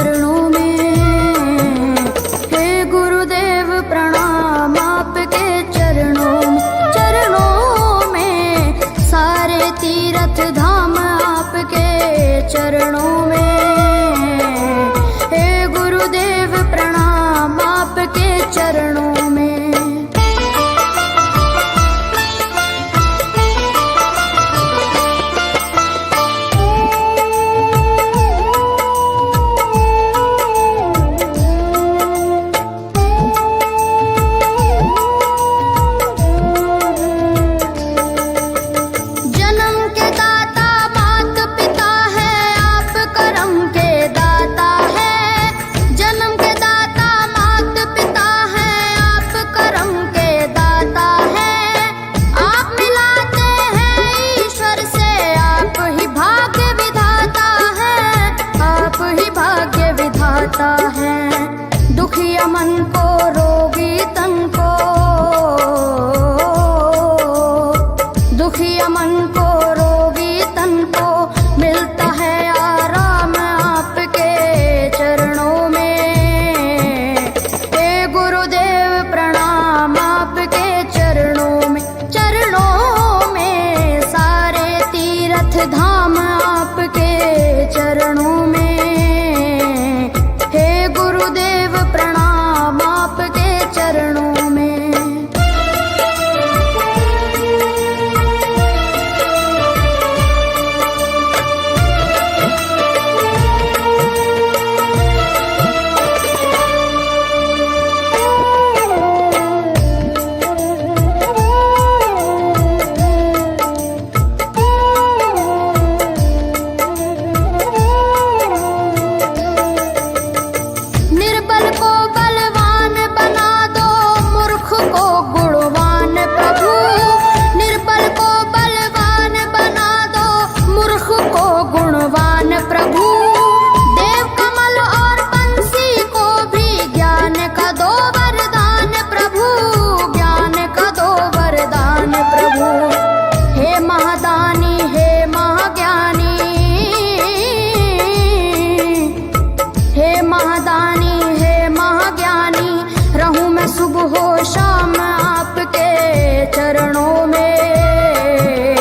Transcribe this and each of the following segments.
चरणों में। हे गुरुदेव प्रणाम आपके चरणों में, सारे तीर्थ धाम आपके चरणों में। हे गुरुदेव प्रणाम आपके चरणों में। दुखिया मन को, रोगी तन को, दुखिया मन को, रोगी तन को मिलता है आराम आपके चरणों में। हे गुरुदेव प्रणाम आपके चरणों में, सारे तीर्थ धाम आपके चरणों में। गुरुदेव प्रणाम आपके चरणों में। सुबह हो शाम आपके चरणों में।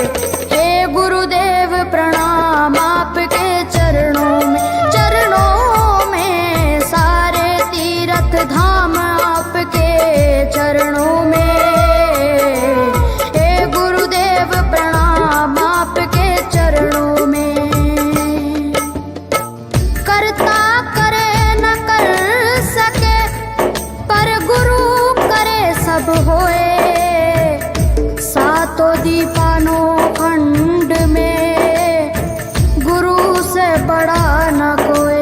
हे गुरुदेव प्रणाम आपके चरणों में, सारे तीर्थ धाम आपके चरणों में। हे गुरुदेव प्रणाम आपके चरणों में। करता करे न कर सके, पर गुरु सब होए। सातों दीपानों खंड में गुरु से बड़ा न कोई।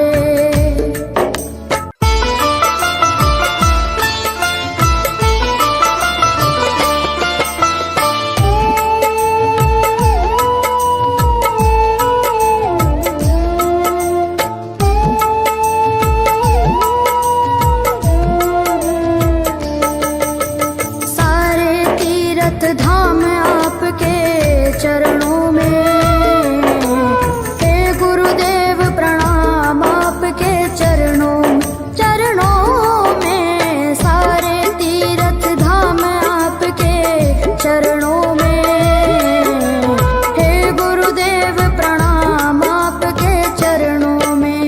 धाम आपके चरणों में। हे गुरुदेव प्रणाम आपके चरणों में, सारे तीर्थ धाम आपके चरणों में। हे गुरुदेव प्रणाम आपके चरणों में।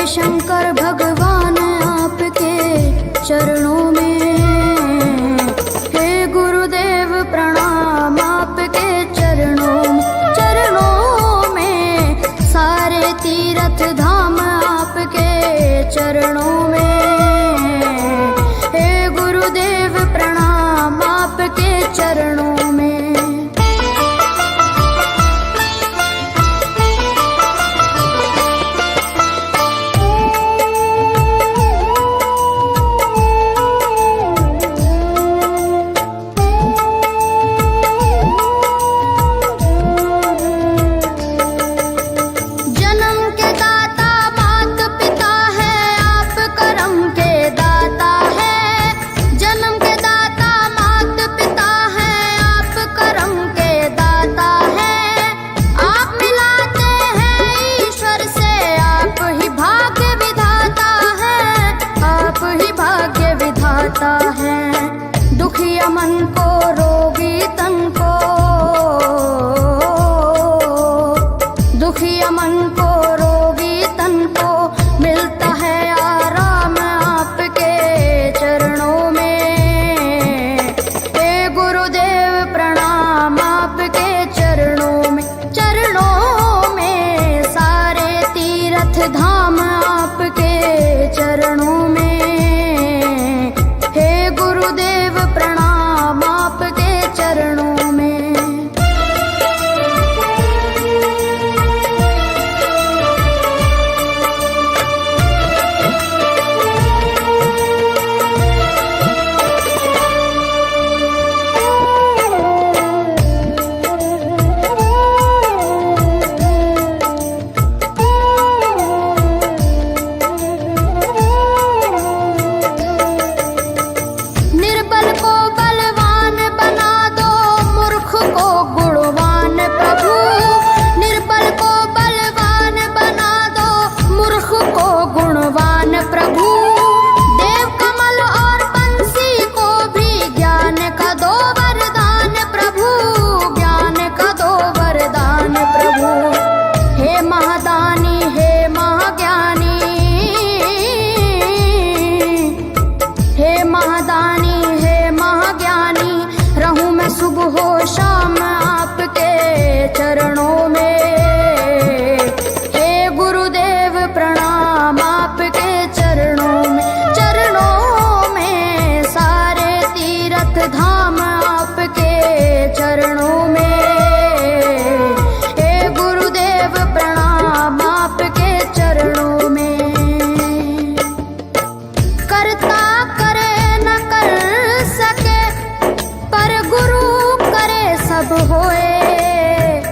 शंकर भगवान आपके चरणों में। हे गुरुदेव प्रणाम आपके चरणों में, सारे तीर्थ धाम आपके चरणों में। हे गुरुदेव प्रणाम आपके चरणों में। दुखिया मन को रोगी तन को, दुखिया मन को रोगी तन को मिलता है आराम आपके चरणों में। हे गुरुदेव प्रणाम आपके चरणों में, सारे तीर्थ धाम आपके चरणों में। गुरुदेव प्रणाम आपके चरणों में। सुबह हो शाम आपके चरणों में। हे गुरुदेव प्रणाम आपके चरणों में, सारे तीर्थ धाम आपके चरणों में। हे गुरुदेव प्रणाम आपके चरणों में। करता करे न कर सके पर गुरु सब होए,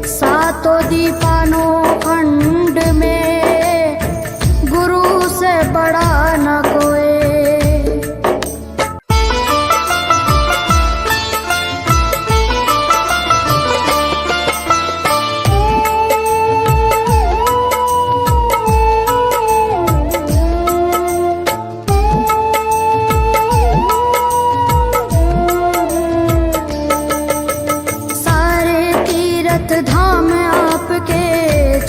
सातों दीपानों खंड में गुरु से बड़ा न कोई। धाम आपके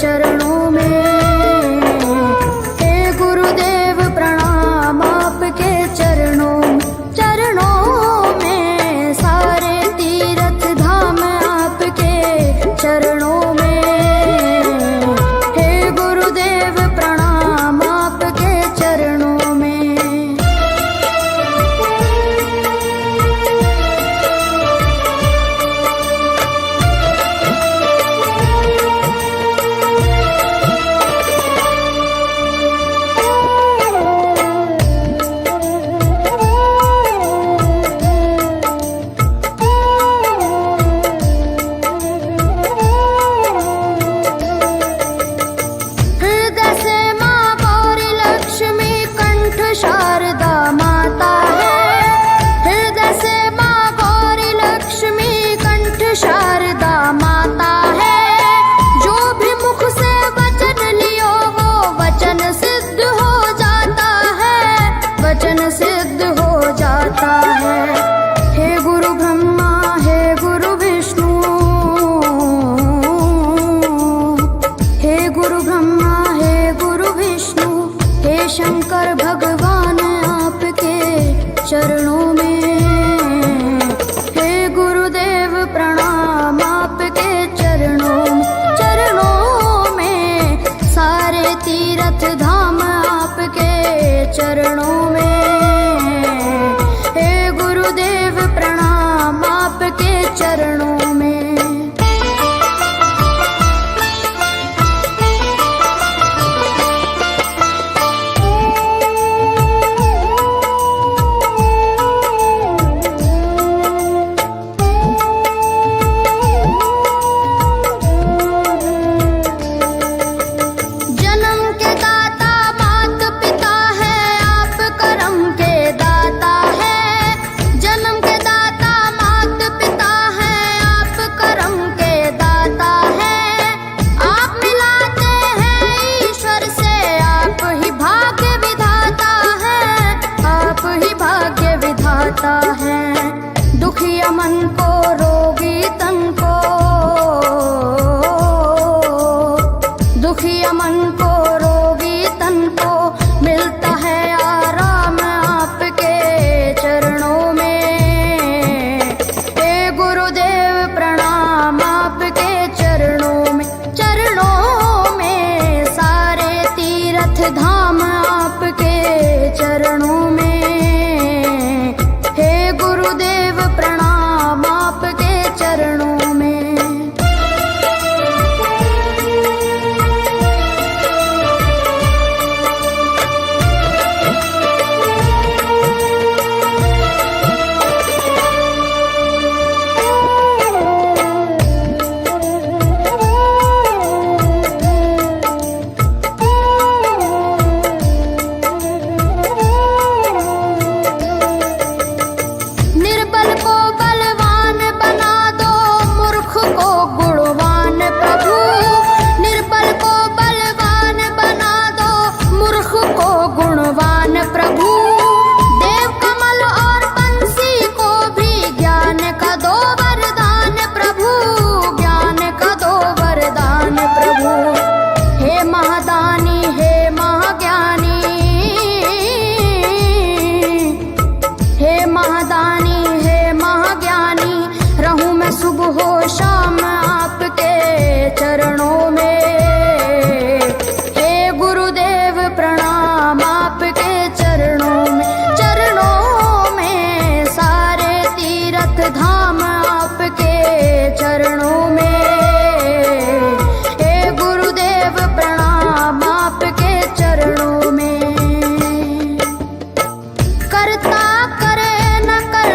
करता करे न कर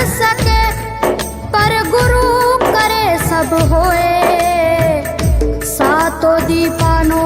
सके, पर गुरु करे सब होए। सातों दीपानो